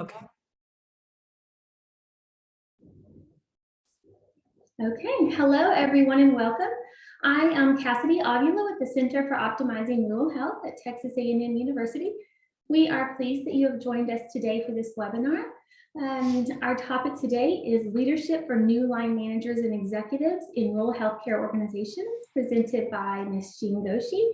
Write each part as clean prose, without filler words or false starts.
Okay. Okay, hello everyone and welcome. I am Cassidy Avila with the Center for Optimizing Rural Health at Texas A&M University. We are pleased that you have joined us today for this webinar. And our topic today is Leadership for New Line Managers and Executives in Rural Healthcare Organizations, presented by Ms. Jean Doshi.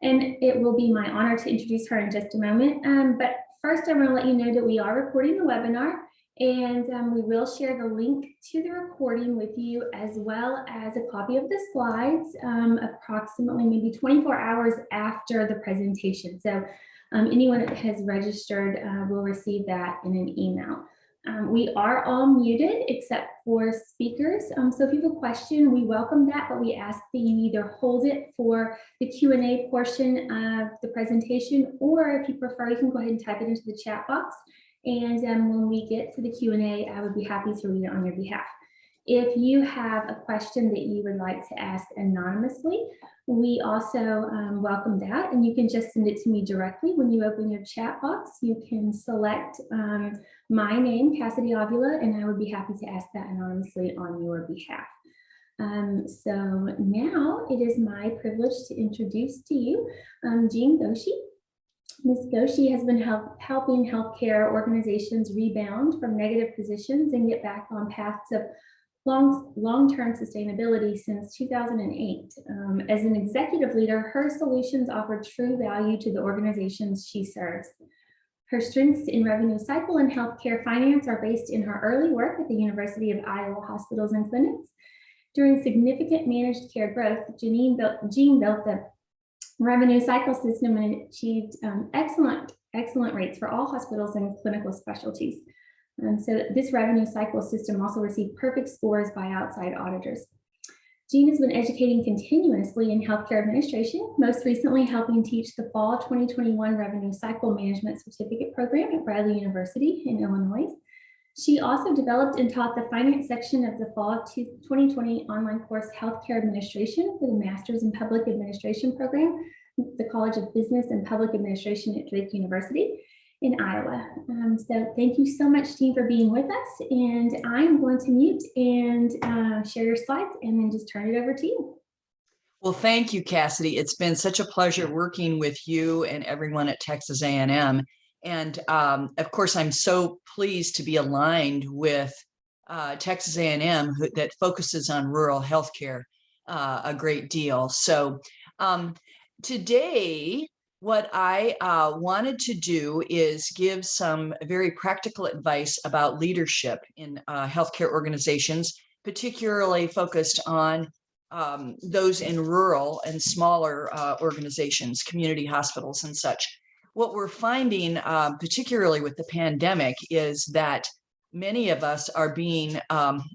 And it will be my honor to introduce her in just a moment. But first, I want to let you know that we are recording the webinar. And we will share the link to the recording with you, as well as a copy of the slides approximately maybe 24 hours after the presentation. So anyone that has registered will receive that in an email. We are all muted except for speakers. So if you have a question, we welcome that, but we ask that you either hold it for the Q&A portion of the presentation, or if you prefer, you can go ahead and type it into the chat box. And when we get to the Q&A, I would be happy to read it on your behalf. If you have a question that you would like to ask anonymously, we also welcome that. And you can just send it to me directly when you open your chat box. You can select my name, Cassidy Avila, and I would be happy to ask that anonymously on your behalf. So now it is my privilege to introduce to you Jean Doshi. Ms. Doshi has been helping healthcare organizations rebound from negative positions and get back on paths of long-term sustainability since 2008. As an executive leader, her solutions offer true value to the organizations she serves. Her strengths in revenue cycle and healthcare finance are based in her early work at the University of Iowa Hospitals and Clinics. During significant managed care growth, Jean built the revenue cycle system and achieved excellent rates for all hospitals and clinical specialties. So this revenue cycle system also received perfect scores by outside auditors. Jean has been educating continuously in healthcare administration, most recently helping teach the fall 2021 Revenue Cycle Management Certificate Program at Bradley University in Illinois. She also developed and taught the finance section of the fall 2020 online course, Healthcare Administration, for the Masters in Public Administration program, the College of Business and Public Administration at Drake University in Iowa. So thank you so much, Jean, for being with us. And I'm going to mute and share your slides and then just turn it over to you. Well, thank you, Cassidy. It's been such a pleasure working with you and everyone at Texas A&M. And of course, I'm so pleased to be aligned with Texas A&M that focuses on rural healthcare a great deal. So today, what I wanted to do is give some very practical advice about leadership in healthcare organizations, particularly focused on those in rural and smaller organizations, community hospitals and such. What we're finding, particularly with the pandemic, is that many of us are being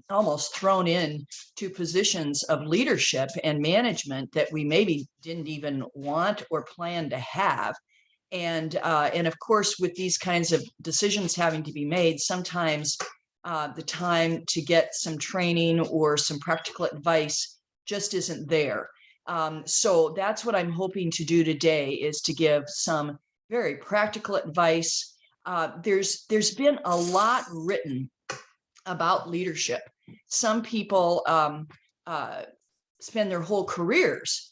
almost thrown in to positions of leadership and management that we maybe didn't even want or plan to have. And of course, with these kinds of decisions having to be made, sometimes the time to get some training or some practical advice just isn't there. So that's what I'm hoping to do today, is to give some very practical advice. There's been a lot written about leadership. Some people spend their whole careers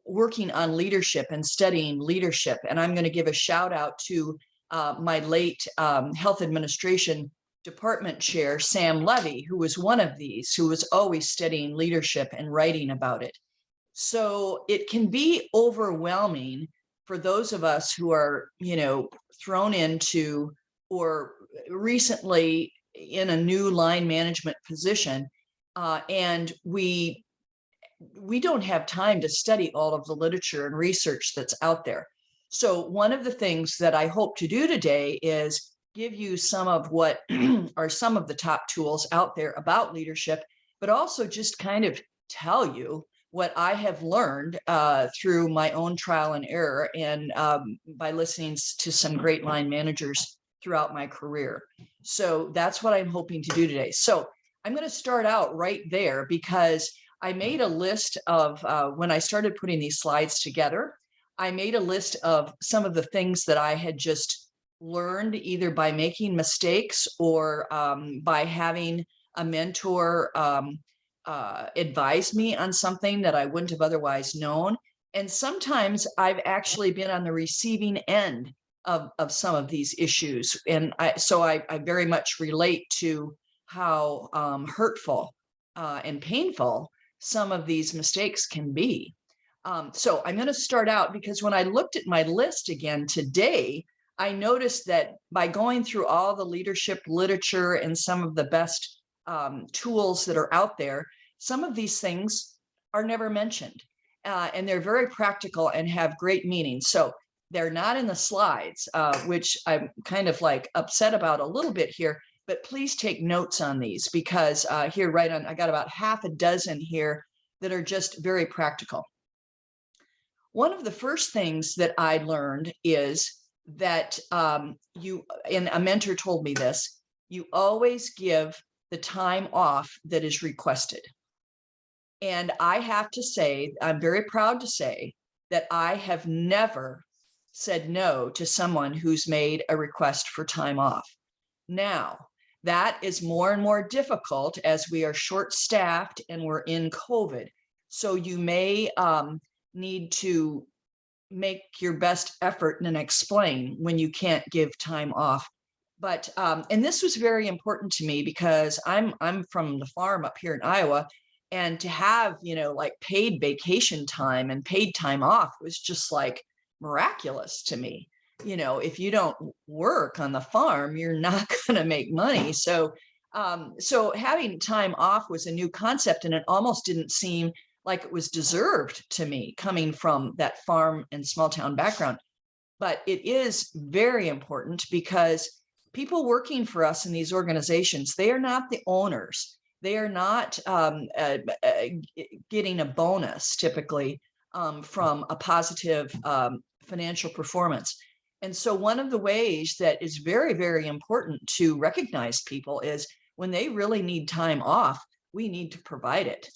working on leadership and studying leadership. And I'm going to give a shout out to my late health administration department chair, Sam Levy, who was one of these, who was always studying leadership and writing about it. So it can be overwhelming for those of us who are, thrown into or recently in a new line management position, and we don't have time to study all of the literature and research that's out there. So one of the things that I hope to do today is give you some of what are some of the top tools out there about leadership, but also just kind of tell you what I have learned through my own trial and error, and by listening to some great line managers throughout my career. So that's what I'm hoping to do today. So I'm going to start out right there, because I made a list of, when I started putting these slides together, I made a list of some of the things that I had just learned either by making mistakes or by having a mentor advise me on something that I wouldn't have otherwise known. And sometimes I've actually been on the receiving end of some of these issues. And I very much relate to how hurtful and painful some of these mistakes can be. So I'm going to start out because when I looked at my list again today, I noticed that by going through all the leadership literature and some of the best tools that are out there, some of these things are never mentioned. And they're very practical and have great meaning. So they're not in the slides, which I'm kind of like upset about a little bit here, but please take notes on these because here right on, I got about half a dozen here that are just very practical. One of the first things that I learned is that and a mentor told me this, you always give the time off that is requested. And I have to say, I'm very proud to say that I have never said no to someone who's made a request for time off. Now, that is more and more difficult as we are short-staffed and we're in COVID. So you may need to make your best effort and explain when you can't give time off. But and this was very important to me because I'm from the farm up here in Iowa, and to have, you know, like paid vacation time and paid time off was just like miraculous to me. You know, if you don't work on the farm, you're not going to make money. So so having time off was a new concept, and it almost didn't seem like it was deserved to me coming from that farm and small town background. But it is very important because people working for us in these organizations, they are not the owners. They are not getting a bonus typically from a positive financial performance. And so one of the ways that is very, very important to recognize people is when they really need time off, we need to provide it.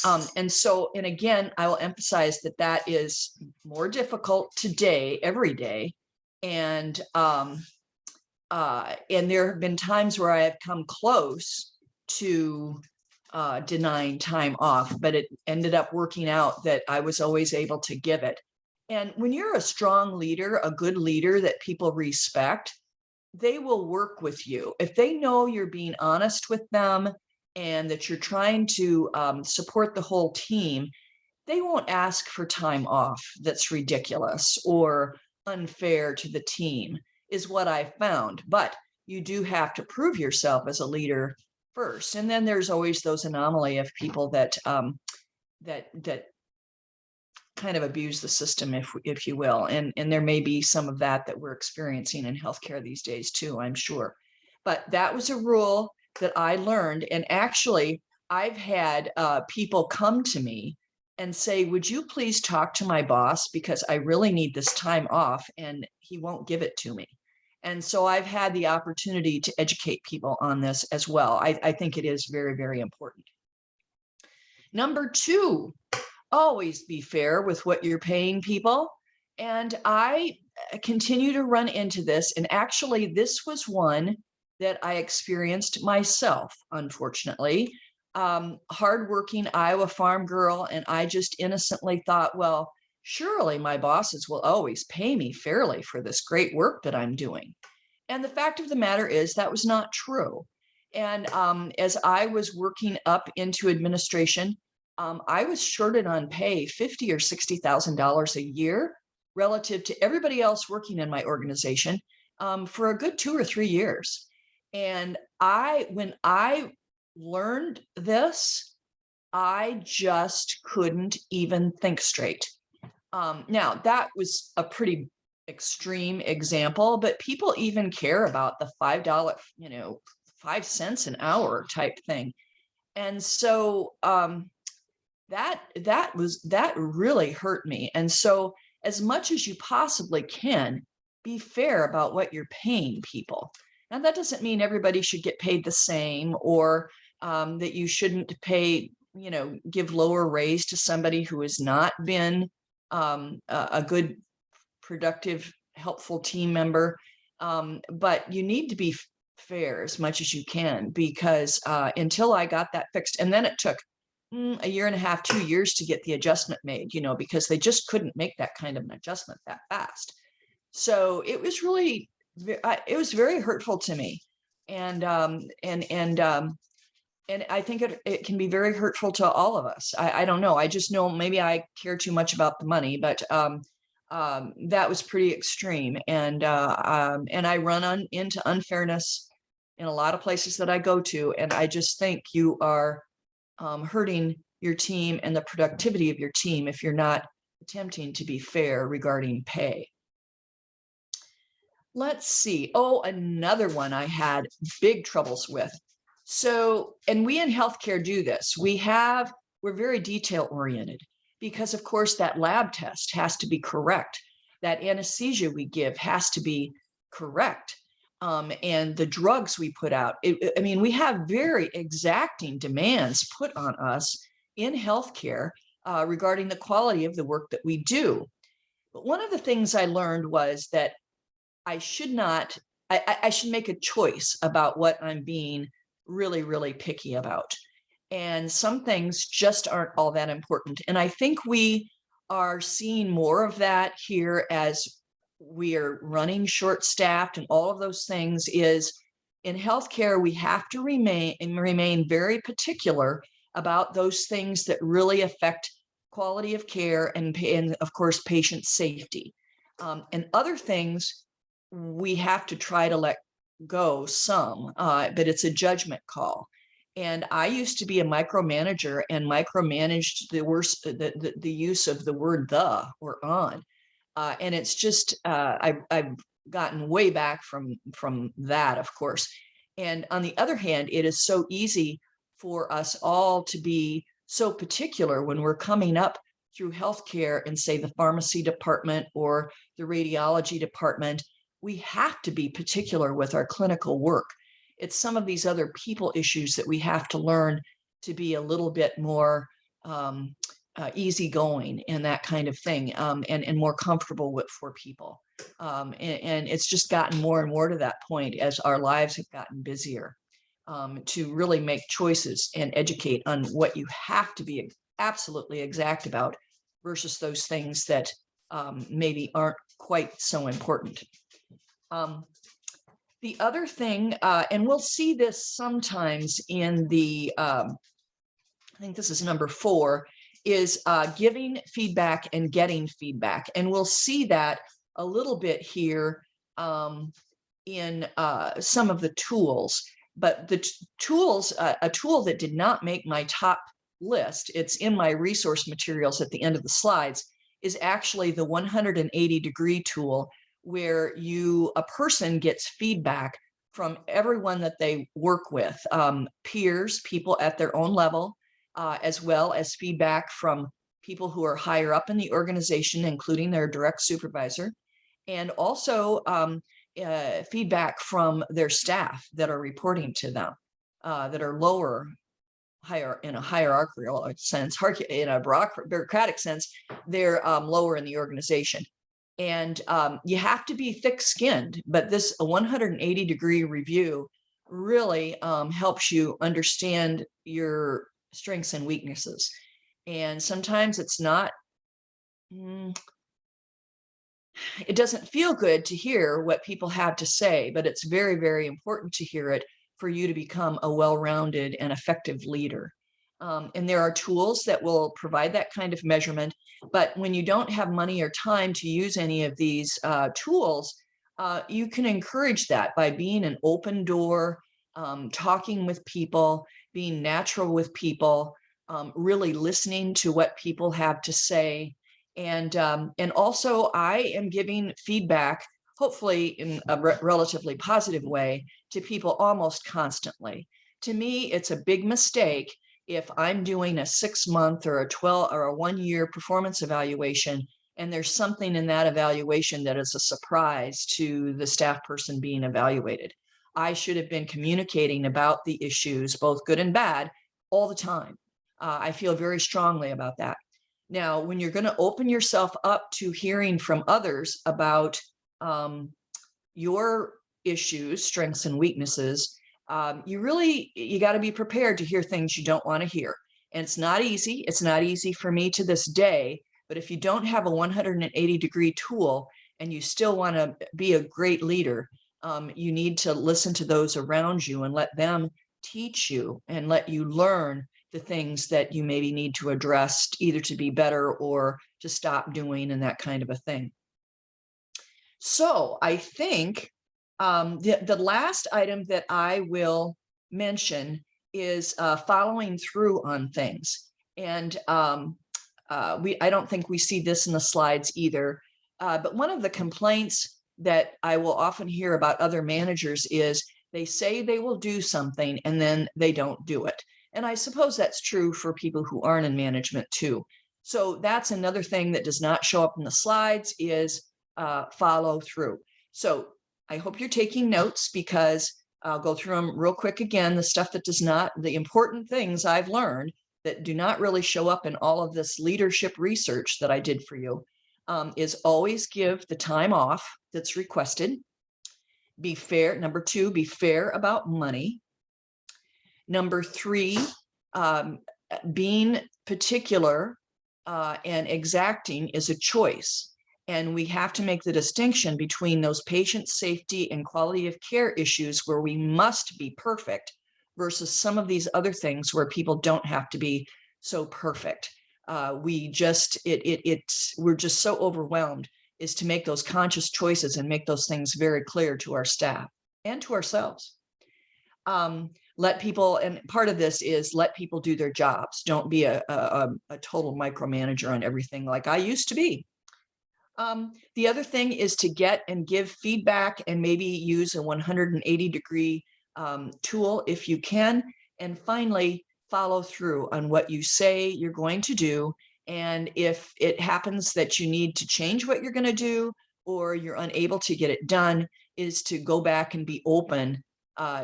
And again, I will emphasize that that is more difficult today, every day. And there have been times where I have come close to denying time off, but it ended up working out that I was always able to give it. And when you're a strong leader, a good leader that people respect, they will work with you. If they know you're being honest with them and that you're trying to support the whole team, they won't ask for time off that's ridiculous or unfair to the team, is what I found. But you do have to prove yourself as a leader first. And then there's always those anomaly of people that that kind of abuse the system, if you will. And there may be some of that we're experiencing in healthcare these days too, I'm sure. But that was a rule that I learned. And actually, I've had people come to me and say, would you please talk to my boss because I really need this time off and he won't give it to me. And so I've had the opportunity to educate people on this as well. I think it is very, very important. Number two, always be fair with what you're paying people. And I continue to run into this. And actually, this was one that I experienced myself, unfortunately. Hardworking Iowa farm girl, and I just innocently thought, well, surely my bosses will always pay me fairly for this great work that I'm doing. And the fact of the matter is that was not true. And as I was working up into administration, I was shorted on pay $50,000 or $60,000 a year relative to everybody else working in my organization for a good 2 or 3 years. And when I learned this, I just couldn't even think straight. Now, that was a pretty extreme example, but people even care about the $5, 5 cents an hour type thing. And so that really hurt me. And so as much as you possibly can, be fair about what you're paying people. Now, that doesn't mean everybody should get paid the same, or that you shouldn't pay, give lower raise to somebody who has not been a good, productive, helpful team member. But you need to be fair as much as you can, because until I got that fixed, and then it took a year and a half, 2 years to get the adjustment made, because they just couldn't make that kind of an adjustment that fast. So it was really, it was very hurtful to me. And and I think it can be very hurtful to all of us. I don't know. I just know maybe I care too much about the money, but that was pretty extreme. And I run into unfairness in a lot of places that I go to. And I just think you are hurting your team and the productivity of your team if you're not attempting to be fair regarding pay. Let's see. Oh, another one I had big troubles with. So, and we in healthcare do this. We're very detail oriented, because of course that lab test has to be correct. That anesthesia we give has to be correct. And the drugs we put out, I mean, we have very exacting demands put on us in healthcare regarding the quality of the work that we do. But one of the things I learned was that I should make a choice about what I'm being really, really picky about. And some things just aren't all that important. And I think we are seeing more of that here as we are running short-staffed and all of those things. Is in healthcare, we have to remain very particular about those things that really affect quality of care and of course, patient safety. And other things we have to try to let go some, but it's a judgment call. And I used to be a micromanager and micromanaged the use of the word "the" or "on," and it's just I've gotten way back from that, of course. And on the other hand, it is so easy for us all to be so particular when we're coming up through healthcare and say the pharmacy department or the radiology department. We have to be particular with our clinical work. It's some of these other people issues that we have to learn to be a little bit more easygoing and that kind of thing, and more comfortable for people. And it's just gotten more and more to that point as our lives have gotten busier, to really make choices and educate on what you have to be absolutely exact about versus those things that maybe aren't quite so important. The other thing, and we'll see this sometimes in the, I think this is number 4, is giving feedback and getting feedback. And we'll see that a little bit here in some of the tools. But the tools, a tool that did not make my top list, it's in my resource materials at the end of the slides, is actually the 180-degree tool, where a person gets feedback from everyone that they work with, peers, people at their own level, as well as feedback from people who are higher up in the organization, including their direct supervisor, and also feedback from their staff that are reporting to them, that are higher in a hierarchical sense, in a bureaucratic sense, they're lower in the organization. And you have to be thick-skinned, but this 180-degree review really helps you understand your strengths and weaknesses. And sometimes it's not, it doesn't feel good to hear what people have to say, but it's very, very important to hear it for you to become a well-rounded and effective leader. And there are tools that will provide that kind of measurement. But when you don't have money or time to use any of these tools, you can encourage that by being an open door, talking with people, being natural with people, really listening to what people have to say. And also I am giving feedback, hopefully in a relatively positive way, to people almost constantly. To me, it's a big mistake if I'm doing a 6-month or a 12 or a 1-year performance evaluation, and there's something in that evaluation that is a surprise to the staff person being evaluated. I should have been communicating about the issues, both good and bad, all the time. I feel very strongly about that. Now, when you're going to open yourself up to hearing from others about your issues, strengths and weaknesses, you got to be prepared to hear things you don't want to hear. And it's not easy. It's not easy for me to this day. But if you don't have a 180-degree tool and you still want to be a great leader, you need to listen to those around you and let them teach you and let you learn the things that you maybe need to address, either to be better or to stop doing and that kind of a thing. So I think the last item that I will mention is following through on things. And I don't think we see this in the slides either. But one of the complaints that I will often hear about other managers is they say they will do something and then they don't do it. And I suppose that's true for people who aren't in management too. So that's another thing that does not show up in the slides is follow through. So I hope you're taking notes, because I'll go through them real quick again. The stuff that does not, the important things I've learned that do not really show up in all of this leadership research that I did for you, is always give the time off that's requested. Be fair. Number 2, be fair about money. Number 3, being particular and exacting is a choice. And we have to make the distinction between those patient safety and quality of care issues where we must be perfect versus some of these other things where people don't have to be so perfect. We're just so overwhelmed is to make those conscious choices and make those things very clear to our staff and to ourselves. Let people, and part of this is let people do their jobs. Don't be a total micromanager on everything like I used to be. The other thing is to get and give feedback and maybe use a 180-degree tool if you can. And finally, follow through on what you say you're going to do. And if it happens that you need to change what you're going to do or you're unable to get it done, is to go back and be open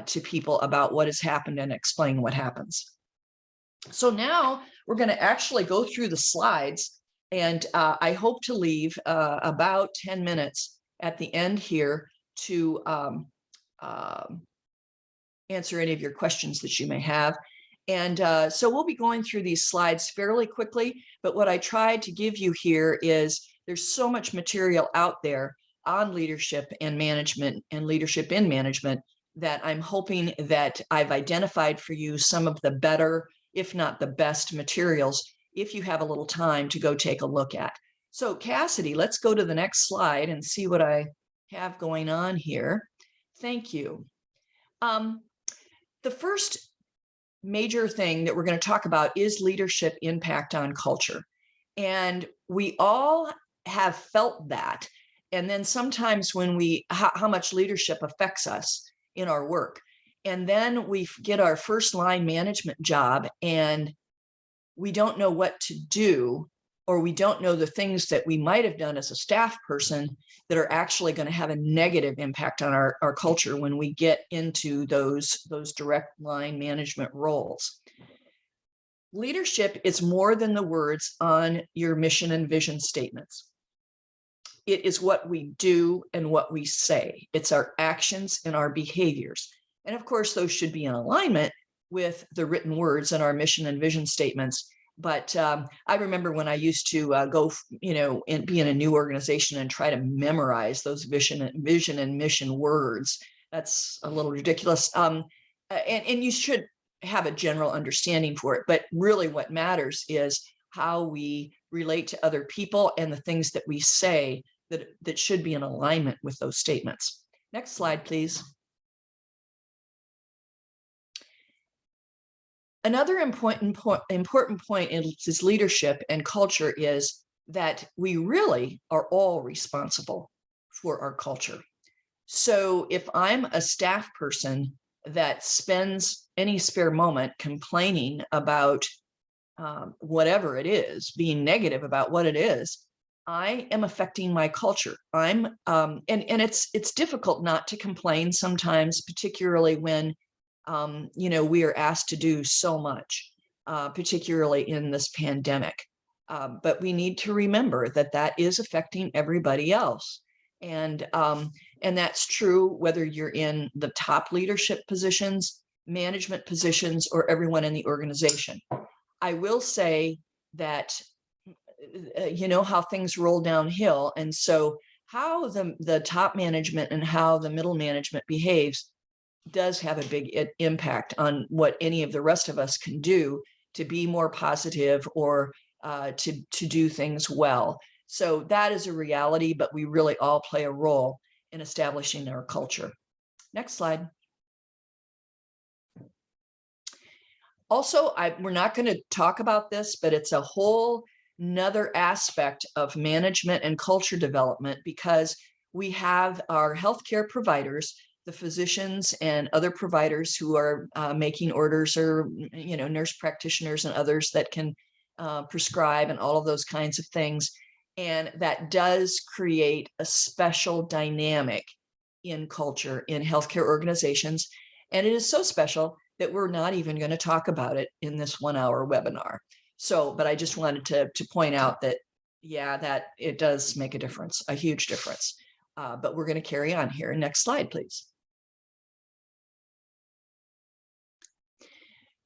to people about what has happened and explain what happens. So now we're going to actually go through the slides. And I hope to leave about 10 minutes at the end here to answer any of your questions that you may have. And so we'll be going through these slides fairly quickly. But what I tried to give you here is there's so much material out there on leadership and management and leadership in management that I'm hoping that I've identified for you some of the better, if not the best materials, if you have a little time to go take a look at. So Cassidy, let's go to the next slide and see what I have going on here. Thank you. The first major thing that we're going to talk about is leadership impact on culture. And we all have felt that. And then sometimes when how much leadership affects us in our work. And then we get our first line management job and we don't know what to do, or we don't know the things that we might have done as a staff person that are actually going to have a negative impact on our culture when we get into those direct line management roles. Leadership is more than the words on your mission and vision statements. It is what we do and what we say. It's our actions and our behaviors. And of course, those should be in alignment with the written words in our mission and vision statements. But I remember when I used to go, and be in a new organization and try to memorize those vision and mission words. That's a little ridiculous. And you should have a general understanding for it. But really what matters is how we relate to other people and the things that we say that should be in alignment with those statements. Next slide, please. Another important point in this leadership and culture is that we really are all responsible for our culture. So if I'm a staff person that spends any spare moment complaining about whatever it is, being negative about what it is, I am affecting my culture. And it's difficult not to complain sometimes, particularly when we are asked to do so much, particularly in this pandemic. But we need to remember that is affecting everybody else. And that's true whether you're in the top leadership positions, management positions, or everyone in the organization. I will say that you know how things roll downhill, and so how the top management and how the middle management behaves does have a big impact on what any of the rest of us can do to be more positive or to do things well. So that is a reality, but we really all play a role in establishing our culture. Next slide. Also, we're not going to talk about this, but it's a whole another aspect of management and culture development, because we have our healthcare providers, the physicians and other providers who are making orders, or nurse practitioners and others that can prescribe and all of those kinds of things. And that does create a special dynamic in culture in healthcare organizations. And it is so special that we're not even going to talk about it in this 1-hour webinar. So, but I just wanted to point out that, yeah, that it does make a difference, a huge difference. But we're going to carry on here. Next slide, please.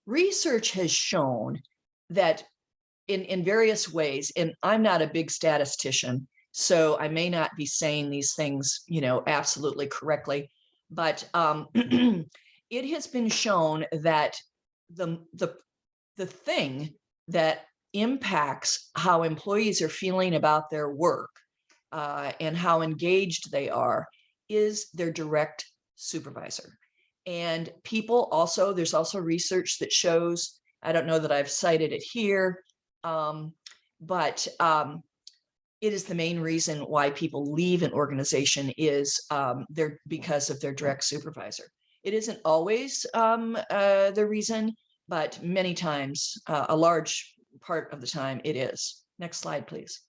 Research has shown that in various ways, and I'm not a big statistician, so I may not be saying these things, absolutely correctly, but it has been shown that the thing that impacts how employees are feeling about their work and how engaged they are is their direct supervisor. And people also, there's also research that shows, I don't know that I've cited it here, but it is the main reason why people leave an organization is because of their direct supervisor. It isn't always the reason, but many times, a large part of the time, it is. Next slide, please.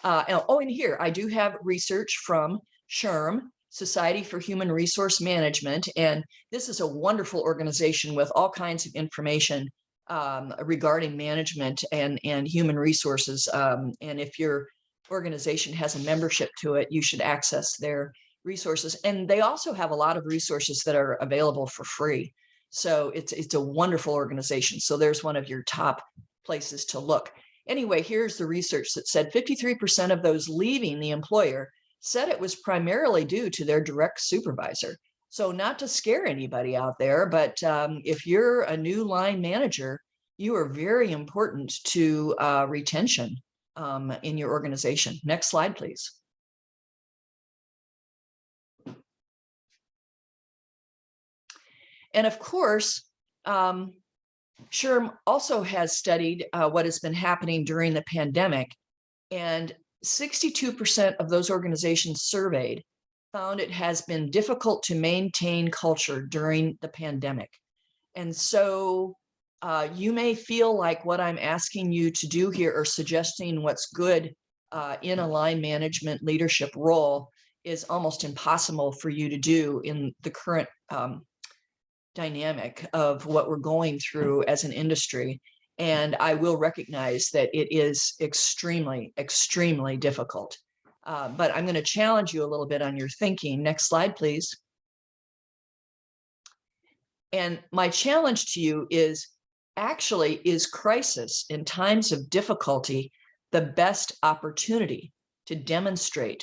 And here, I do have research from SHRM, Society for Human Resource Management, and this is a wonderful organization with all kinds of information regarding management and human resources. And if your organization has a membership to it, you should access their resources. And they also have a lot of resources that are available for free. So it's a wonderful organization. So there's one of your top places to look. Anyway, here's the research that said 53% of those leaving the employer said it was primarily due to their direct supervisor. So not to scare anybody out there, but if you're a new line manager, you are very important to retention in your organization. Next slide, please. And of course, SHRM also has studied what has been happening during the pandemic, and 62% of those organizations surveyed found it has been difficult to maintain culture during the pandemic. And so you may feel like what I'm asking you to do here, or suggesting what's good in a line management leadership role, is almost impossible for you to do in the current dynamic of what we're going through as an industry. And I will recognize that it is extremely, extremely difficult. But I'm going to challenge you a little bit on your thinking. Next slide, please. And my challenge to you is, actually, is crisis in times of difficulty the best opportunity to demonstrate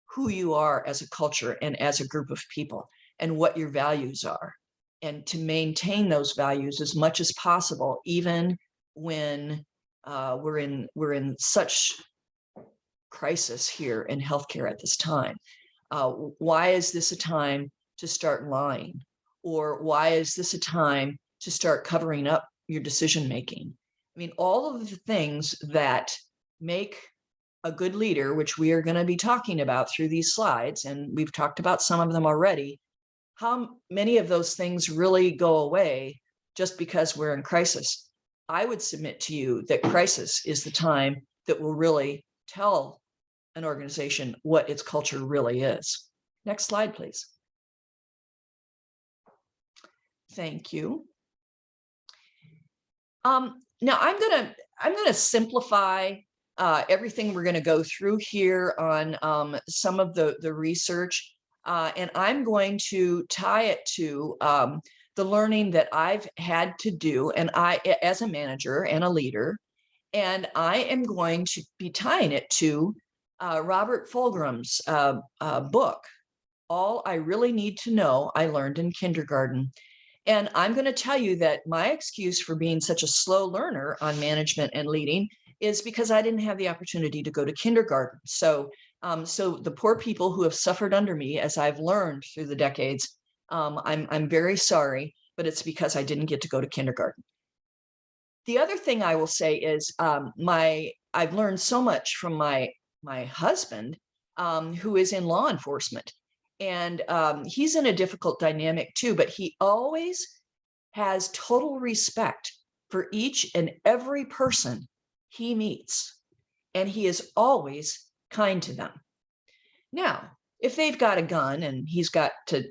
who you are as a culture and as a group of people, and what your values are, and to maintain those values as much as possible, even when we're in such crisis here in healthcare at this time. Why is this a time to start lying? Or why is this a time to start covering up your decision making? I mean, all of the things that make a good leader, which we are going to be talking about through these slides, and we've talked about some of them already, how many of those things really go away just because we're in crisis? I would submit to you that crisis is the time that will really tell an organization what its culture really is. Next slide, please. Thank you. Now I'm gonna simplify everything we're going to go through here on some of the research. And I'm going to tie it to the learning that I've had to do, and I, as a manager and a leader, and I am going to be tying it to Robert Fulgram's book, All I Really Need to Know I Learned in Kindergarten. And I'm going to tell you that my excuse for being such a slow learner on management and leading is because I didn't have the opportunity to go to kindergarten. So the poor people who have suffered under me as I've learned through the decades, I'm very sorry, but it's because I didn't get to go to kindergarten. The other thing I will say is I've learned so much from my husband, who is in law enforcement. And he's in a difficult dynamic too, but he always has total respect for each and every person he meets. And he is always kind to them. Now, if they've got a gun and he's got to,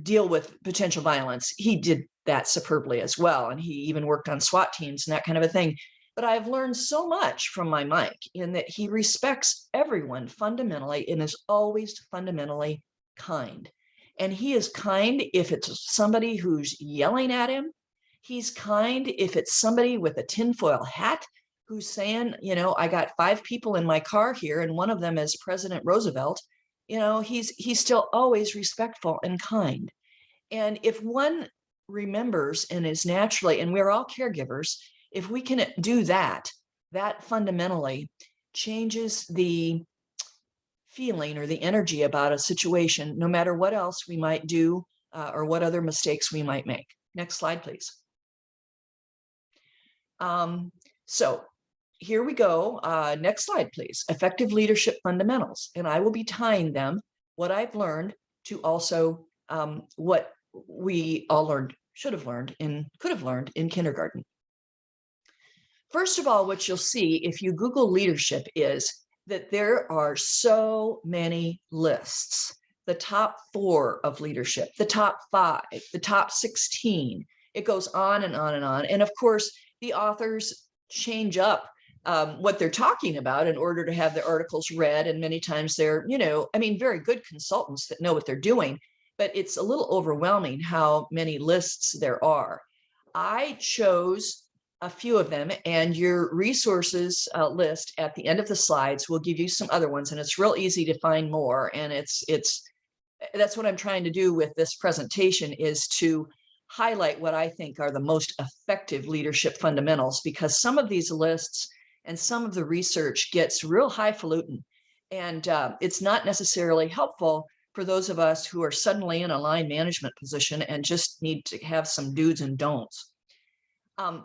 deal with potential violence, he did that superbly as well. And he even worked on SWAT teams and that kind of a thing. But I've learned so much from my Mike in that he respects everyone fundamentally and is always fundamentally kind. And he is kind if it's somebody who's yelling at him. He's kind if it's somebody with a tinfoil hat who's saying, I got 5 people in my car here, and one of them is President Roosevelt. He's still always respectful and kind. And if one remembers and is naturally, and we're all caregivers, if we can do that, that fundamentally changes the feeling or the energy about a situation, no matter what else we might do or what other mistakes we might make. Next slide, please. So here we go. Next slide, please. Effective leadership fundamentals. And I will be tying them, what I've learned, to also what we all learned, should have learned, and could have learned in kindergarten. First of all, what you'll see if you Google leadership is that there are so many lists. The top 4 of leadership, the top 5, the top 16. It goes on and on and on. And of course, the authors change up what they're talking about in order to have the articles read. And many times they're, very good consultants that know what they're doing. But it's a little overwhelming how many lists there are. I chose a few of them, and your resources list at the end of the slides will give you some other ones, and it's real easy to find more. And that's what I'm trying to do with this presentation, is to highlight what I think are the most effective leadership fundamentals, because some of these lists and some of the research gets real highfalutin, and it's not necessarily helpful for those of us who are suddenly in a line management position and just need to have some do's and don'ts.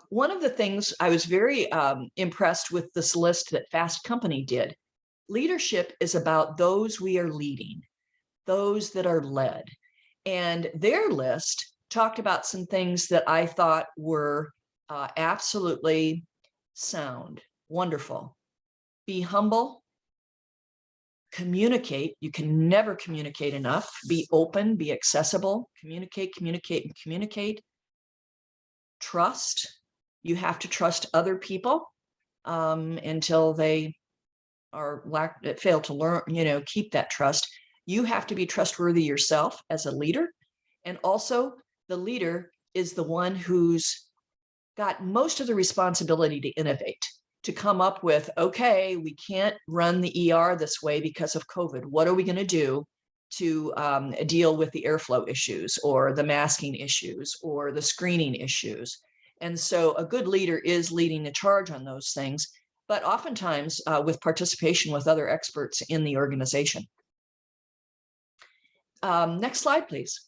One of the things I was very impressed with this list that Fast Company did. Leadership is about those we are leading, those that are led. And their list talked about some things that I thought were absolutely sound, wonderful. Be humble, communicate. You can never communicate enough. Be open, be accessible, communicate, communicate, and communicate. Trust. You have to trust other people until they fail to learn, keep that trust. You have to be trustworthy yourself as a leader. And also, the leader is the one who's got most of the responsibility to innovate, to come up with, okay, we can't run the ER this way because of COVID. What are we going to do to deal with the airflow issues or the masking issues or the screening issues? And so a good leader is leading the charge on those things, but oftentimes with participation with other experts in the organization. Next slide, please.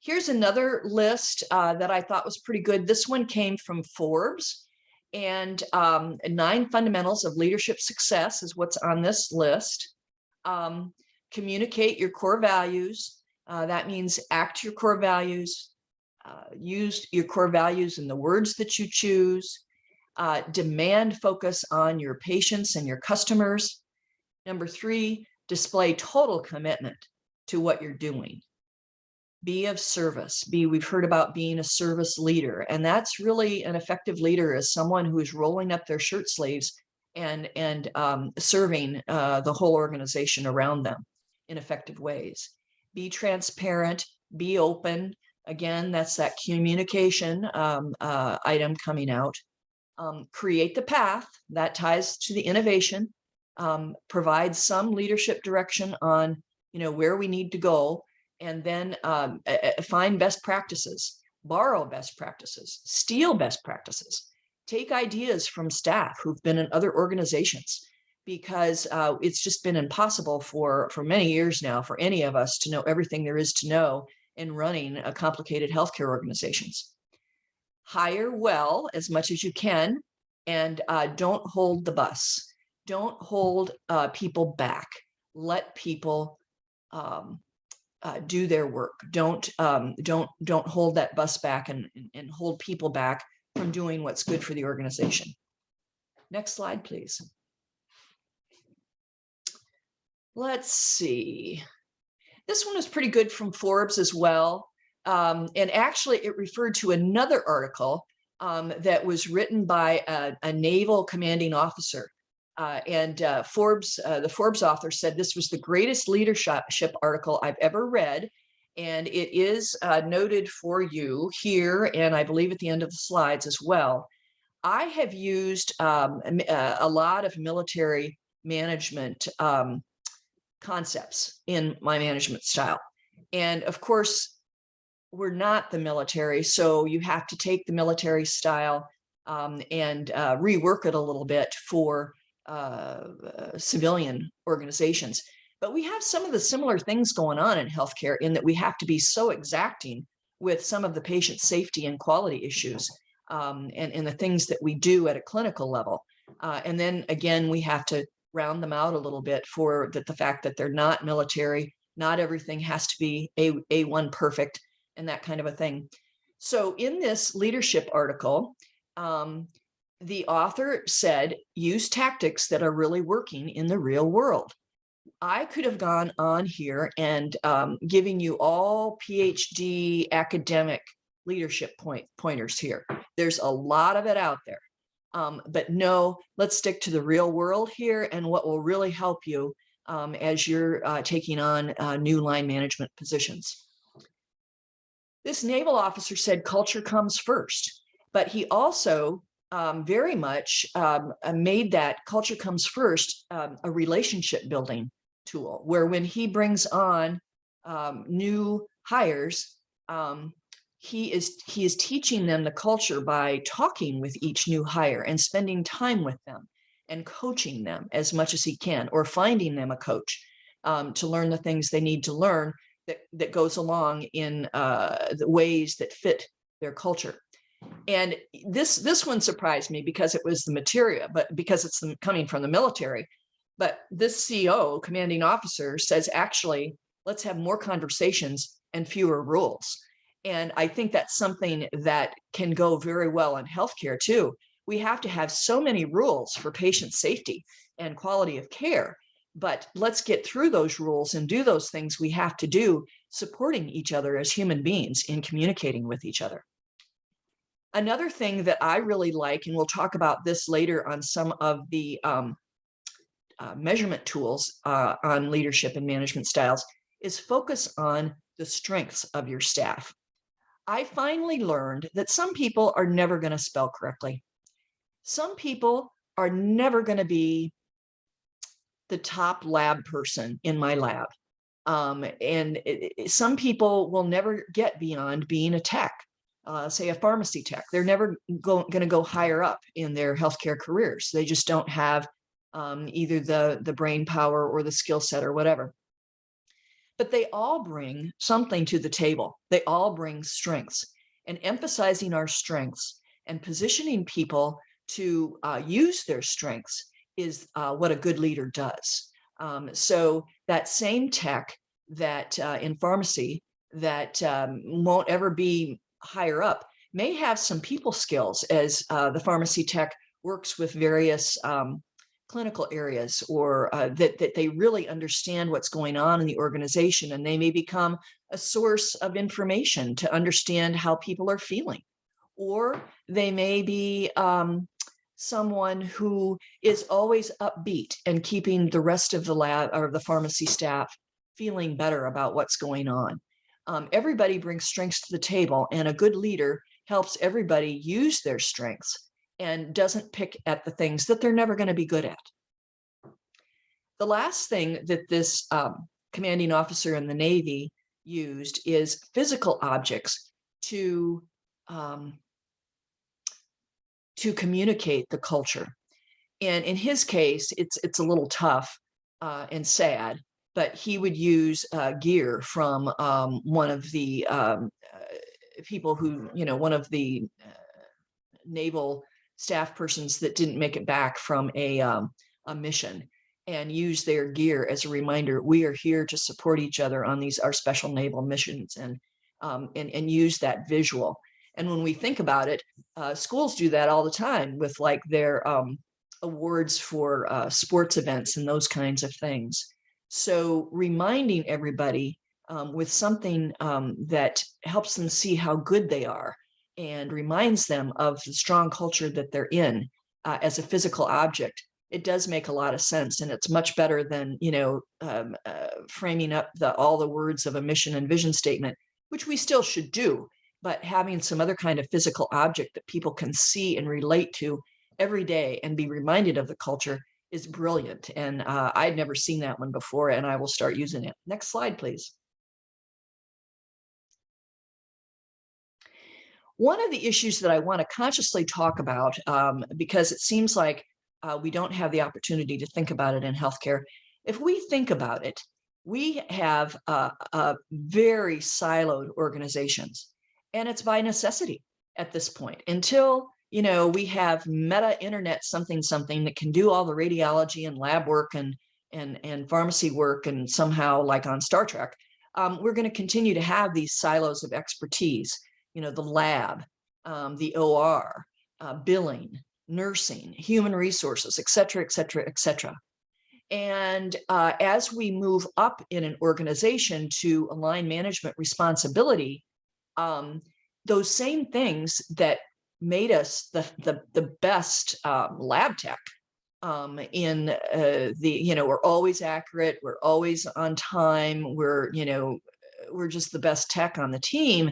Here's another list that I thought was pretty good. This one came from Forbes, and 9 fundamentals of leadership success is what's on this list. Communicate your core values. That means act your core values, use your core values in the words that you choose, demand focus on your patients and your customers. Number 3, display total commitment to what you're doing. Be of service. We've heard about being a service leader, and that's really an effective leader is someone who is rolling up their shirt sleeves and serving the whole organization around them in effective ways. Be transparent, be open. Again, that's that communication item coming out. Create the path that ties to the innovation. Provide some leadership direction on where we need to go, and then find best practices, borrow best practices, steal best practices, take ideas from staff who've been in other organizations, because it's just been impossible for many years now for any of us to know everything there is to know in running a complicated healthcare organizations. Hire well as much as you can, and don't hold the bus. Don't hold people back. Let people do their work. Don't hold that bus back and hold people back from doing what's good for the organization. Next slide, please. Let's see. This one is pretty good from Forbes as well. And actually it referred to another article that was written by a naval commanding officer. The Forbes author said this was the greatest leadership article I've ever read. And it is noted for you here, and I believe at the end of the slides as well. I have used a lot of military management concepts in my management style. And of course, we're not the military, so you have to take the military style and rework it a little bit for civilian organizations. But we have some of the similar things going on in healthcare, in that we have to be so exacting with some of the patient safety and quality issues and the things that we do at a clinical level. And then again, we have to round them out a little bit for the fact that they're not military. Not everything has to be A1 perfect and that kind of a thing. So in this leadership article, the author said, use tactics that are really working in the real world. I could have gone on here and giving you all PhD academic leadership pointers here. There's a lot of it out there. But no, let's stick to the real world here and what will really help you as you're taking on new line management positions. This naval officer said culture comes first, but he also very much made that culture comes first a relationship building tool, where when he brings on new hires, he is teaching them the culture by talking with each new hire and spending time with them and coaching them as much as he can, or finding them a coach to learn the things they need to learn that goes along in the ways that fit their culture. And this one surprised me because it was the material, but because it's coming from the military. But this CO, commanding officer, says, actually, let's have more conversations and fewer rules. And I think that's something that can go very well in healthcare too. We have to have so many rules for patient safety and quality of care, but let's get through those rules and do those things we have to do, supporting each other as human beings in communicating with each other. Another thing that I really like, and we'll talk about this later on some of the measurement tools on leadership and management styles, is focus on the strengths of your staff. I finally learned that some people are never going to spell correctly. Some people are never going to be the top lab person in my lab. Some people will never get beyond being a tech, say a pharmacy tech. They're never going to go higher up in their healthcare careers. They just don't have either the brain power or the skill set or whatever. But they all bring something to the table. They all bring strengths, and emphasizing our strengths and positioning people to use their strengths is what a good leader does. So that same tech that in pharmacy that won't ever be higher up may have some people skills as the pharmacy tech works with various clinical areas, or that they really understand what's going on in the organization, and they may become a source of information to understand how people are feeling. Or they may be someone who is always upbeat and keeping the rest of the lab or the pharmacy staff feeling better about what's going on. Everybody brings strengths to the table, and a good leader helps everybody use their strengths and doesn't pick at the things that they're never going to be good at. The last thing that this commanding officer in the Navy used is physical objects to communicate the culture. And in his case, it's a little tough and sad, but he would use gear from one of the people who, one of the naval staff persons that didn't make it back from a mission, and use their gear as a reminder, we are here to support each other on our special naval missions, and use that visual. And when we think about it, schools do that all the time with like their awards for sports events and those kinds of things. So reminding everybody with something that helps them see how good they are and reminds them of the strong culture that they're in as a physical object, it does make a lot of sense. And it's much better than, framing up all the words of a mission and vision statement, which we still should do, but having some other kind of physical object that people can see and relate to every day and be reminded of the culture is brilliant. And I'd never seen that one before, and I will start using it. Next slide, please. One of the issues that I want to consciously talk about, because it seems like we don't have the opportunity to think about it in healthcare. If we think about it, we have very siloed organizations, and it's by necessity at this point. Until we have meta internet something that can do all the radiology and lab work and pharmacy work, and somehow, like on Star Trek, we're going to continue to have these silos of expertise. The lab, the OR, billing, nursing, human resources, et cetera, et cetera, et cetera. And as we move up in an organization to align management responsibility, those same things that made us the best lab tech in we're always accurate, we're always on time, we're just the best tech on the team.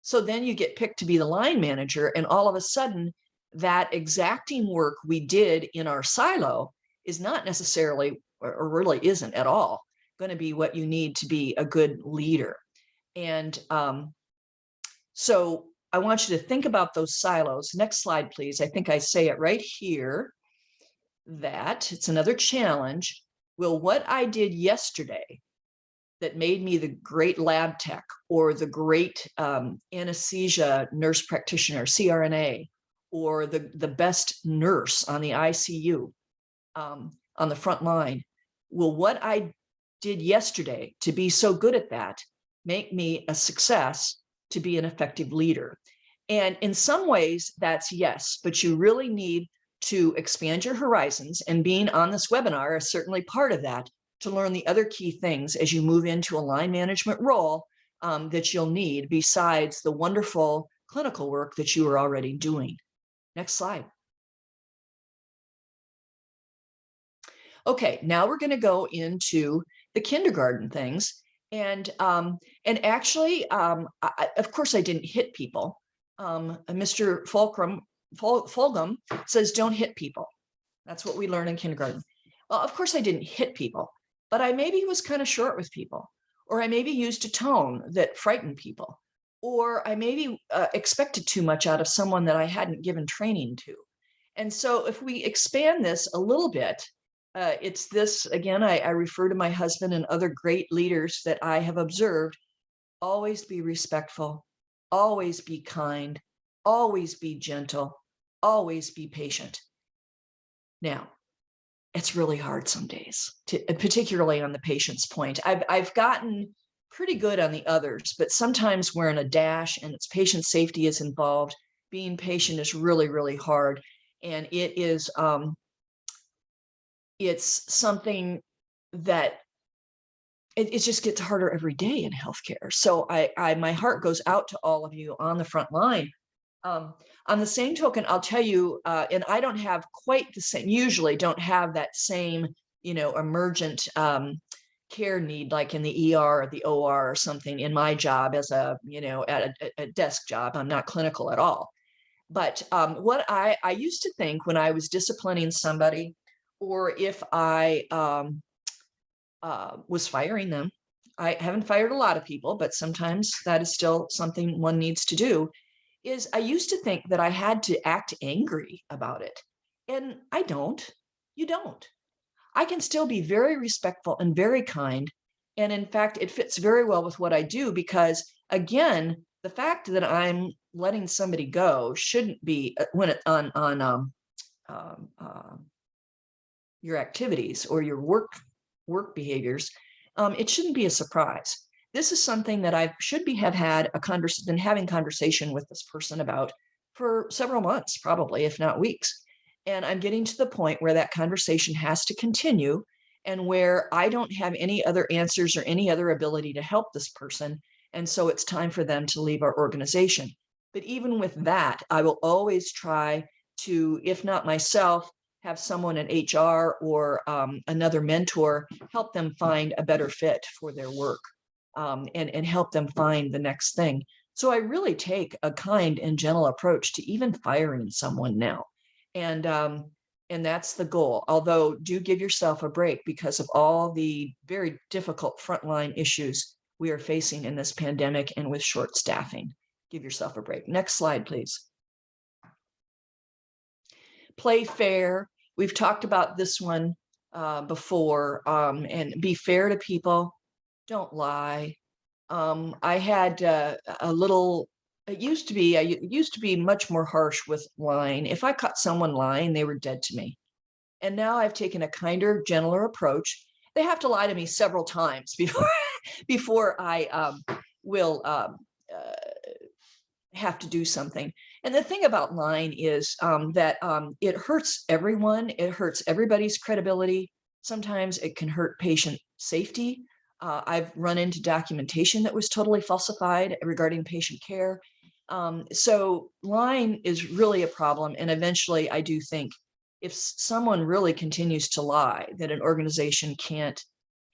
So then you get picked to be the line manager, and all of a sudden that exacting work we did in our silo is not necessarily, or really isn't at all, going to be what you need to be a good leader. And so I want you to think about those silos. Next slide, please. I think I say it right here, that it's another challenge. Will what I did yesterday that made me the great lab tech, or the great anesthesia nurse practitioner, CRNA, or the best nurse on the ICU, on the front line, will what I did yesterday to be so good at that make me a success to be an effective leader? And in some ways that's yes, but you really need to expand your horizons, and being on this webinar is certainly part of that, to learn the other key things as you move into a line management role that you'll need, besides the wonderful clinical work that you are already doing. Next slide. Okay, now we're going to go into the kindergarten things. And actually, of course, I didn't hit people. Mr. Fulghum says, don't hit people. That's what we learn in kindergarten. Well, of course, I didn't hit people, but I maybe was kind of short with people, or I maybe used a tone that frightened people, or I maybe expected too much out of someone that I hadn't given training to. And so if we expand this a little bit, it's this, again, I refer to my husband and other great leaders that I have observed: always be respectful, always be kind, always be gentle, always be patient. Now, it's really hard some days, particularly on the patience point. I've gotten pretty good on the others, but sometimes we're in a dash and it's patient safety is involved. Being patient is really, really hard. And it is, it's something that it just gets harder every day in healthcare. So my heart goes out to all of you on the front line. On the same token, I'll tell you, and I don't have quite the same, usually don't have that same, emergent care need like in the ER or the OR or something in my job as a, at a desk job. I'm not clinical at all. But what I used to think when I was disciplining somebody, or if I was firing them, I haven't fired a lot of people, but sometimes that is still something one needs to do, is I used to think that I had to act angry about it. And I don't. You don't. I can still be very respectful and very kind. And in fact, it fits very well with what I do because, again, the fact that I'm letting somebody go shouldn't be when it on your activities or your work behaviors. It shouldn't be a surprise. This is something that I should have had been having conversation with this person about for several months, probably, if not weeks. And I'm getting to the point where that conversation has to continue and where I don't have any other answers or any other ability to help this person. And so it's time for them to leave our organization. But even with that, I will always try to, if not myself, have someone in HR or another mentor help them find a better fit for their work and help them find the next thing. So I really take a kind and gentle approach to even firing someone now. And that's the goal. Although do give yourself a break because of all the very difficult frontline issues we are facing in this pandemic and with short staffing. Give yourself a break. Next slide, please. Play fair. We've talked about this one before, and be fair to people. Don't lie. I had a little. I used to be much more harsh with lying. If I caught someone lying, they were dead to me. And now I've taken a kinder, gentler approach. They have to lie to me several times before I will have to do something. And the thing about lying is that it hurts everyone. It hurts everybody's credibility. Sometimes it can hurt patient safety. I've run into documentation that was totally falsified regarding patient care. So lying is really a problem. And eventually I do think if someone really continues to lie, that an organization can't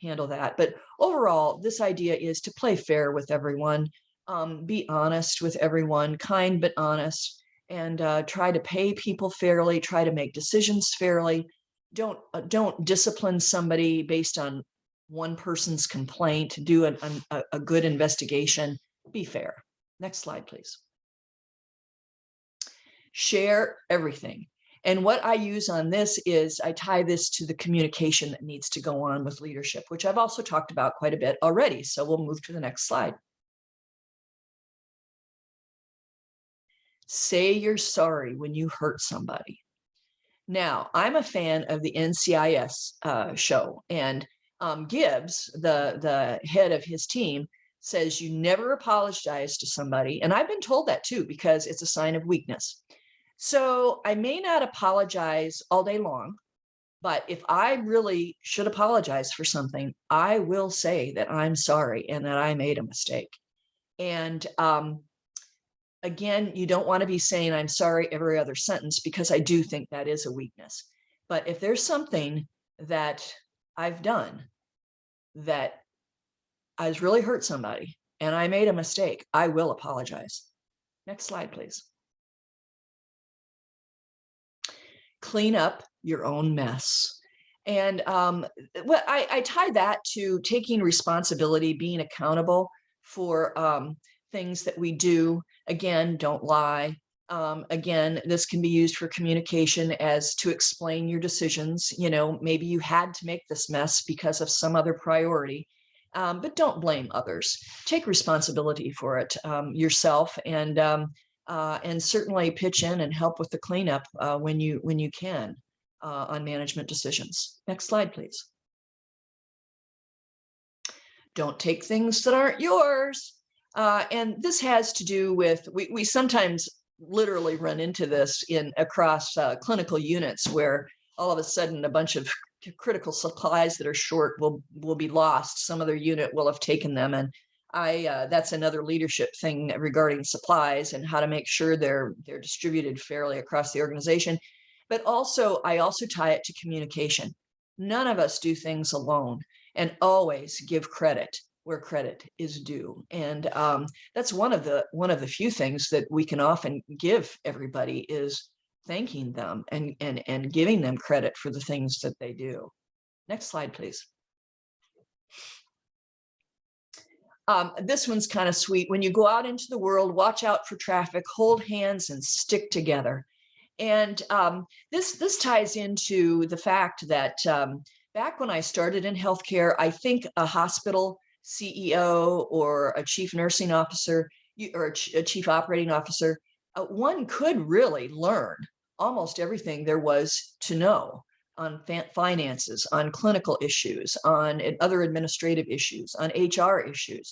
handle that. But overall, this idea is to play fair with everyone, be honest with everyone, kind but honest, and try to pay people fairly, try to make decisions fairly. Don't discipline somebody based on one person's complaint. Do a good investigation. Be fair. Next slide, please. Share everything. And what I use on this is I tie this to the communication that needs to go on with leadership, which I've also talked about quite a bit already. So we'll move to the next slide. Say you're sorry when you hurt somebody. Now, I'm a fan of the NCIS show, and Gibbs, the head of his team, says you never apologize to somebody. And I've been told that too, because it's a sign of weakness. So I may not apologize all day long, but if I really should apologize for something, I will say that I'm sorry and that I made a mistake. And again, you don't want to be saying I'm sorry every other sentence, because I do think that is a weakness. But if there's something that I've done that has really hurt somebody and I made a mistake, I will apologize. Next slide, please. Clean up your own mess. And well, I tie that to taking responsibility, being accountable for things that we do. Again, don't lie. Again, this can be used for communication as to explain your decisions. You know, maybe you had to make this mess because of some other priority, but don't blame others. Take responsibility for it yourself, and certainly pitch in and help with the cleanup when you can on management decisions. Next slide, please. Don't take things that aren't yours. And this has to do with, we sometimes literally run into this across clinical units where all of a sudden a bunch of critical supplies that are short will be lost. Some other unit will have taken them, and that's another leadership thing regarding supplies and how to make sure they're distributed fairly across the organization. But also, I also tie it to communication. None of us do things alone, and always give credit where credit is due. And that's one of the few things that we can often give everybody is thanking them and giving them credit for the things that they do. Next slide, please. This one's kind of sweet. When you go out into the world, watch out for traffic, hold hands and stick together. And this ties into the fact that back when I started in healthcare, I think a hospital CEO or a chief nursing officer or a chief operating officer, one could really learn almost everything there was to know on finances, on clinical issues, on other administrative issues, on HR issues.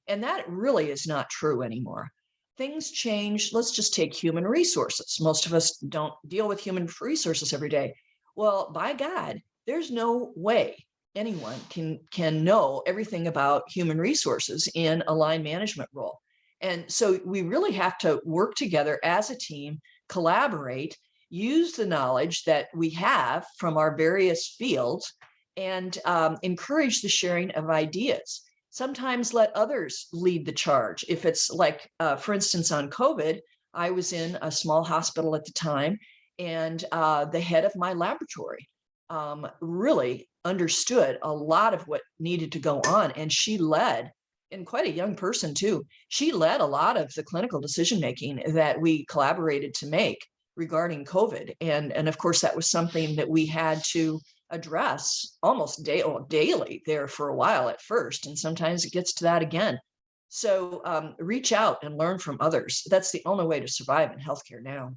And that really is not true anymore. Things change. Let's just take human resources. Most of us don't deal with human resources every day. Well, by God, there's no way anyone can know everything about human resources in a line management role. And so we really have to work together as a team, collaborate, use the knowledge that we have from our various fields, and encourage the sharing of ideas. Sometimes let others lead the charge. If it's like, for instance, on COVID, I was in a small hospital at the time, and the head of my laboratory really understood a lot of what needed to go on. And she led, and quite a young person too, she led a lot of the clinical decision-making that we collaborated to make regarding COVID. And of course, that was something that we had to address almost daily there for a while at first. And sometimes it gets to that again. So reach out and learn from others. That's the only way to survive in healthcare now.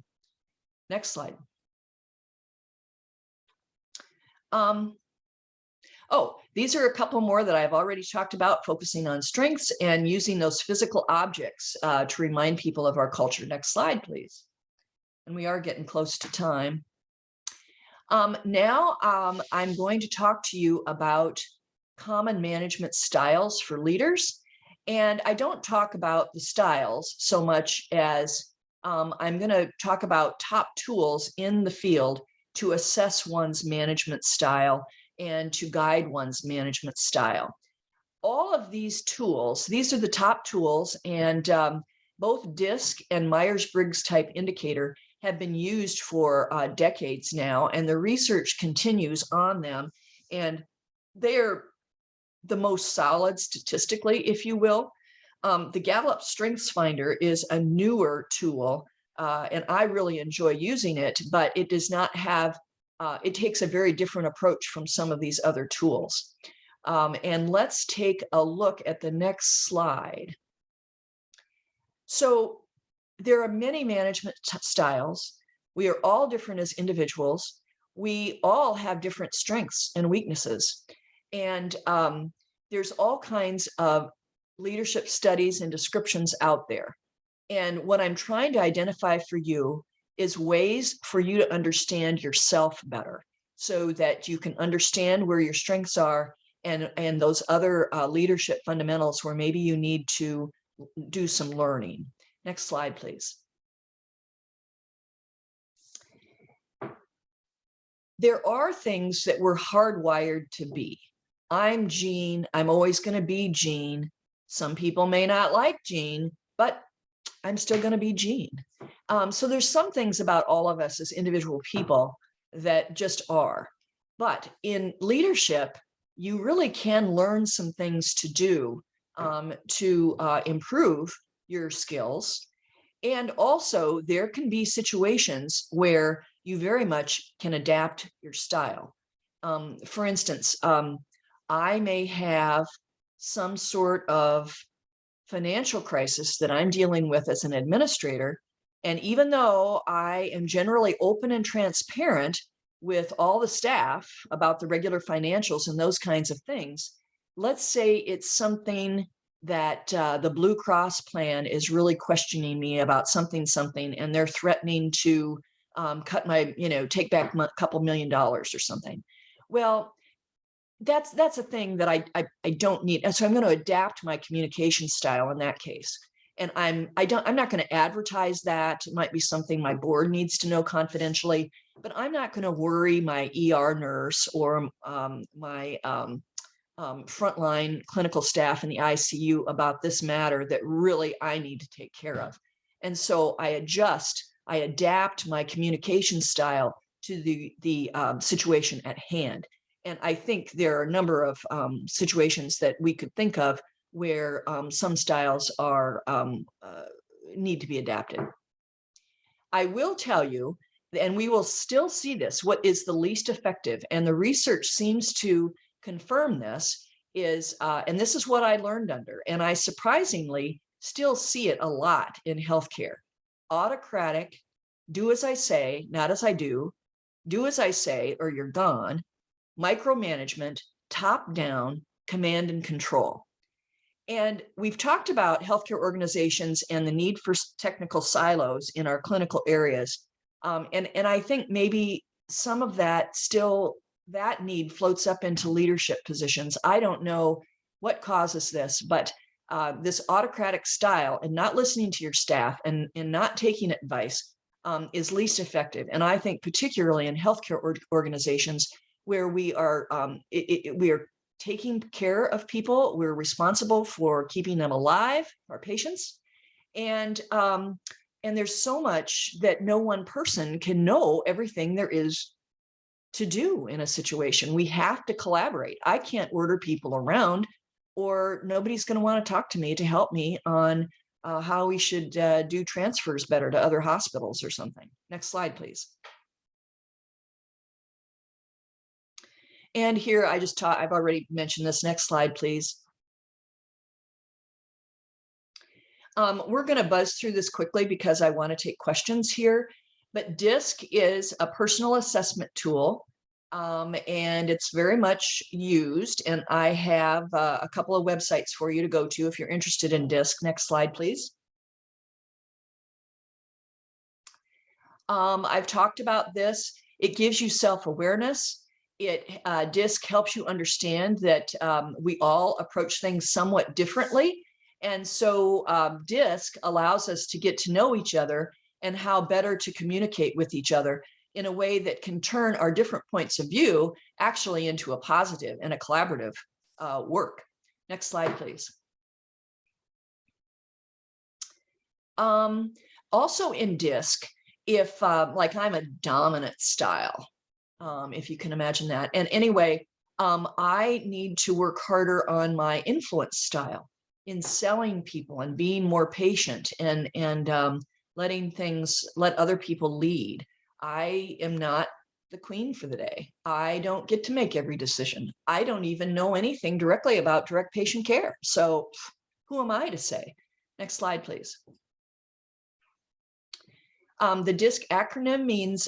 Next slide. Oh, these are a couple more that I've already talked about, focusing on strengths and using those physical objects to remind people of our culture. Next slide, please. And we are getting close to time. Now I'm going to talk to you about common management styles for leaders. And I don't talk about the styles so much as I'm going to talk about top tools in the field to assess one's management style and to guide one's management style. All of these tools, these are the top tools, and both DISC and Myers-Briggs type indicator have been used for decades now, and the research continues on them, and they're the most solid statistically, if you will. The Gallup Strengths Finder is a newer tool, and I really enjoy using it, but it does not have, it takes a very different approach from some of these other tools. And let's take a look at the next slide. So there are many management styles. We are all different as individuals. We all have different strengths and weaknesses. And there's all kinds of leadership studies and descriptions out there. And what I'm trying to identify for you is ways for you to understand yourself better so that you can understand where your strengths are and those other leadership fundamentals where maybe you need to do some learning. Next slide, please. There are things that we're hardwired to be. I'm Jean. I'm always going to be Jean. Some people may not like Jean, but I'm still going to be Jean. So there's some things about all of us as individual people that just are. But in leadership, you really can learn some things to do to improve your skills. And also there can be situations where you very much can adapt your style. For instance, I may have some sort of financial crisis that I'm dealing with as an administrator. And even though I am generally open and transparent with all the staff about the regular financials and those kinds of things, let's say it's something that the Blue Cross plan is really questioning me about something, and they're threatening to cut my, take back a couple $1 million or something. Well, that's a thing that I don't need. And so I'm going to adapt my communication style in that case. And I'm not going to advertise that. It might be something my board needs to know confidentially, but I'm not going to worry my ER nurse or my frontline clinical staff in the ICU about this matter that really I need to take care of. And so I adapt my communication style to the situation at hand. And I think there are a number of situations that we could think of where some styles are need to be adapted. I will tell you, and we will still see this, what is the least effective, and the research seems to confirm this, is, and this is what I learned under, and I surprisingly still see it a lot in healthcare: autocratic, do as I say, not as I do as I say, or you're gone, micromanagement, top down, command and control. And we've talked about healthcare organizations and the need for technical silos in our clinical areas. And I think maybe some of that that need floats up into leadership positions. I don't know what causes this, but this autocratic style and not listening to your staff and not taking advice is least effective. And I think particularly in healthcare organizations where we are taking care of people, we're responsible for keeping them alive, our patients, and there's so much that no one person can know everything there is to do in a situation. We have to collaborate. I can't order people around, or nobody's going to want to talk to me to help me on how we should do transfers better to other hospitals or something. Next slide, please. And here I've already mentioned this. Next slide, please. We're going to buzz through this quickly because I want to take questions here. But DISC is a personal assessment tool, and it's very much used. And I have a couple of websites for you to go to if you're interested in DISC. Next slide, please. I've talked about this. It gives you self-awareness. DISC helps you understand that we all approach things somewhat differently. And so DISC allows us to get to know each other and how better to communicate with each other in a way that can turn our different points of view actually into a positive and a collaborative work. Next slide, please. Also in DISC, if like I'm a dominant style, if you can imagine that. And anyway, I need to work harder on my influence style in selling people and being more patient and let other people lead. I am not the queen for the day. I don't get to make every decision. I don't even know anything directly about direct patient care. So who am I to say? Next slide, please. The DISC acronym means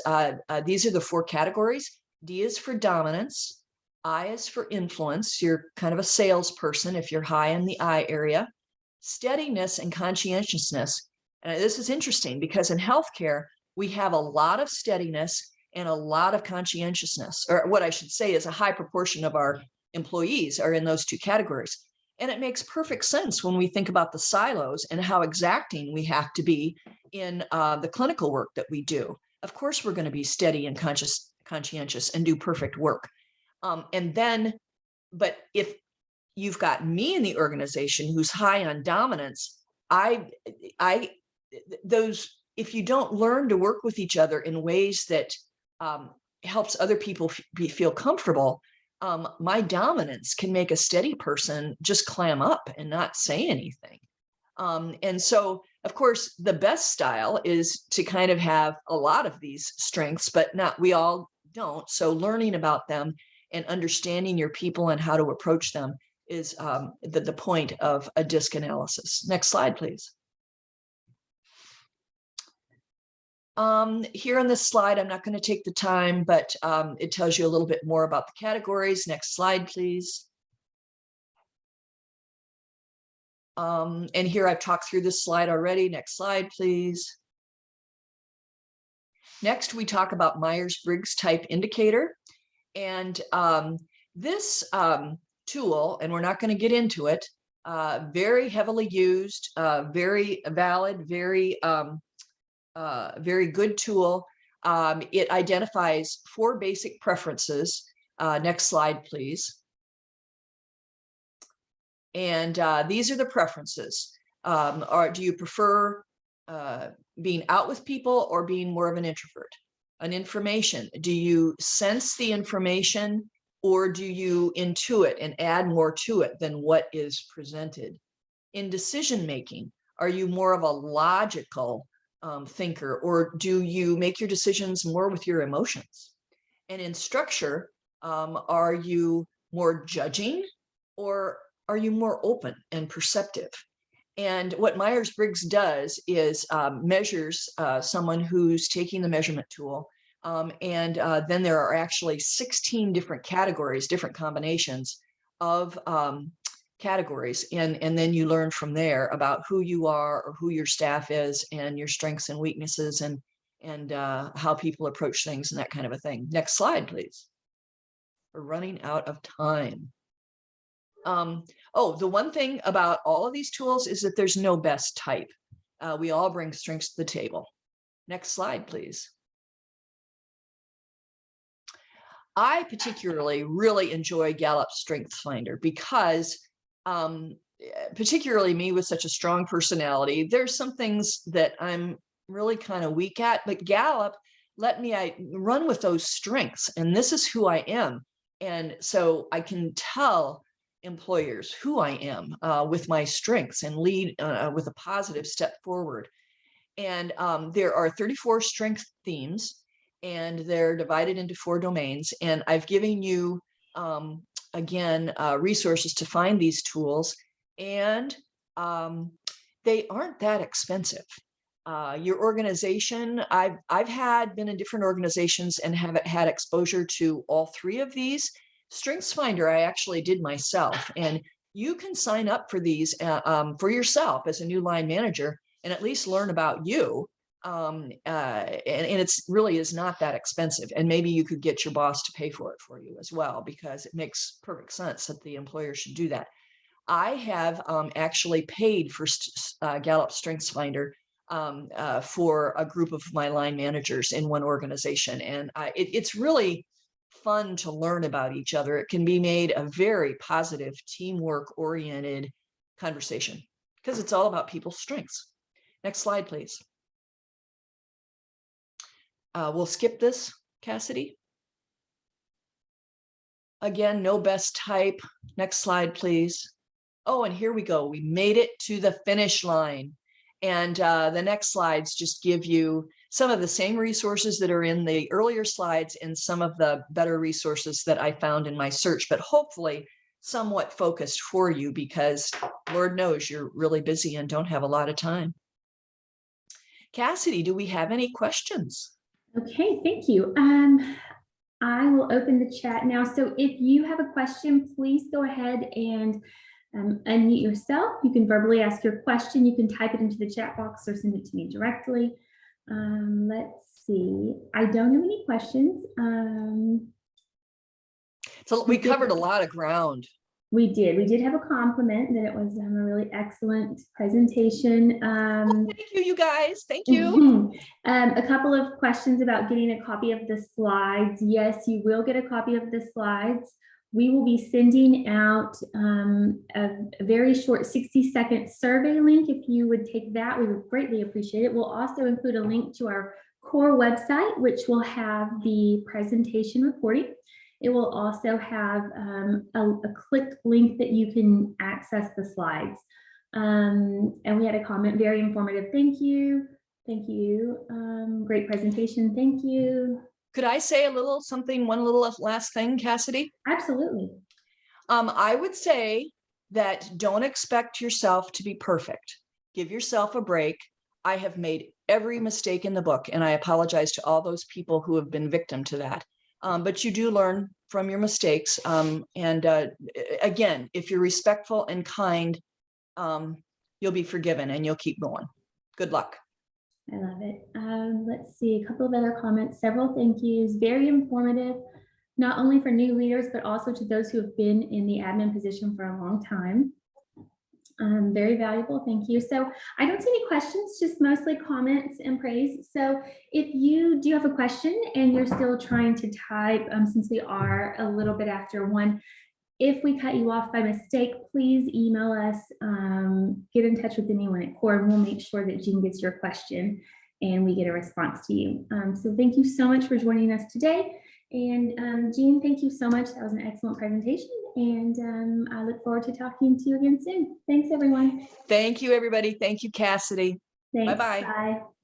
these are the 4 categories. D is for dominance. I is for influence. You're kind of a salesperson if you're high in the I area. Steadiness and conscientiousness. And this is interesting because in healthcare, we have a lot of steadiness and a lot of conscientiousness, or what I should say is a high proportion of our employees are in those 2 categories. And it makes perfect sense when we think about the silos and how exacting we have to be in the clinical work that we do. Of course, we're going to be steady and conscientious and do perfect work. But if you've got me in the organization who's high on dominance, if you don't learn to work with each other in ways that helps other people feel comfortable, my dominance can make a steady person just clam up and not say anything. And so, of course, the best style is to kind of have a lot of these strengths, but we all don't. So learning about them and understanding your people and how to approach them is the point of a DISC analysis. Next slide, please. Here on this slide, I'm not going to take the time, but it tells you a little bit more about the categories. Next slide, please. And here I've talked through this slide already. Next slide, please. Next, we talk about Myers-Briggs type indicator. And this tool, and we're not going to get into it, very heavily used, very valid, very good tool. It identifies 4 basic preferences. Next slide, please. And these are the preferences. Do you prefer being out with people or being more of an introvert? An information, do you sense the information or do you intuit and add more to it than what is presented? In decision making, are you more of a logical thinker, or do you make your decisions more with your emotions? And in structure, are you more judging or are you more open and perceptive? And what Myers-Briggs does is measures someone who's taking the measurement tool. And then there are actually 16 different categories, different combinations of categories. And then you learn from there about who you are or who your staff is and your strengths and weaknesses and how people approach things and that kind of a thing. Next slide, please. We're running out of time. Oh, the one thing about all of these tools is that there's no best type. We all bring strengths to the table. Next slide, please. I particularly really enjoy Gallup Strengths Finder because particularly me with such a strong personality, there's some things that I'm really kind of weak at, but Gallup let me run with those strengths, and this is who I am. And so I can tell employers who I am with my strengths and lead with a positive step forward. And there are 34 strength themes, and they're divided into 4 domains. And I've given you, again, resources to find these tools, and they aren't that expensive. Your organization, I've been in different organizations and have had exposure to all 3 of these. StrengthsFinder, I actually did myself, and you can sign up for these for yourself as a new line manager and at least learn about you. And it's really is not that expensive. And maybe you could get your boss to pay for it for you as well, because it makes perfect sense that the employer should do that. I have actually paid for Gallup StrengthsFinder for a group of my line managers in one organization. And it's really fun to learn about each other. It can be made a very positive, teamwork oriented conversation because it's all about people's strengths. Next slide, please. We'll skip this, Cassidy. Again, no best type. Next slide, please. Oh, and here we go. We made it to the finish line. And the next slides just give you some of the same resources that are in the earlier slides and some of the better resources that I found in my search, but hopefully somewhat focused for you because Lord knows you're really busy and don't have a lot of time. Cassidy, do we have any questions? Okay, thank you. I will open the chat now. So if you have a question, please go ahead and unmute yourself. You can verbally ask your question. You can type it into the chat box or send it to me directly. Let's see. I don't have any questions. So we covered a lot of ground. We did have a compliment that it was a really excellent presentation. Thank you, you guys. Thank you. A couple of questions about getting a copy of the slides. Yes, you will get a copy of the slides. We will be sending out a very short 60-second survey link. If you would take that, we would greatly appreciate it. We'll also include a link to our core website, which will have the presentation recording. It will also have a click link that you can access the slides. And we had a comment, very informative. Thank you. Thank you. Great presentation. Thank you. Could I say a little something, one little last thing, Cassidy? Absolutely. I would say that don't expect yourself to be perfect. Give yourself a break. I have made every mistake in the book, and I apologize to all those people who have been victim to that. But you do learn from your mistakes. Again, if you're respectful and kind, you'll be forgiven and you'll keep going. Good luck. I love it. Let's see, a couple of other comments, several thank yous, very informative. not only for new leaders, but also to those who have been in the admin position for a long time. Very valuable, thank you. So I don't see any questions, just mostly comments and praise. So if you do have a question and you're still trying to type, since we are a little bit after 1, if we cut you off by mistake, please email us, get in touch with anyone at CORE, and we'll make sure that Jean gets your question and we get a response to you. So thank you so much for joining us today. And Jean, thank you so much. That was an excellent presentation. And I look forward to talking to you again soon. Thanks, everyone. Thank you, everybody. Thank you, Cassidy. Thanks. Bye-bye. Bye.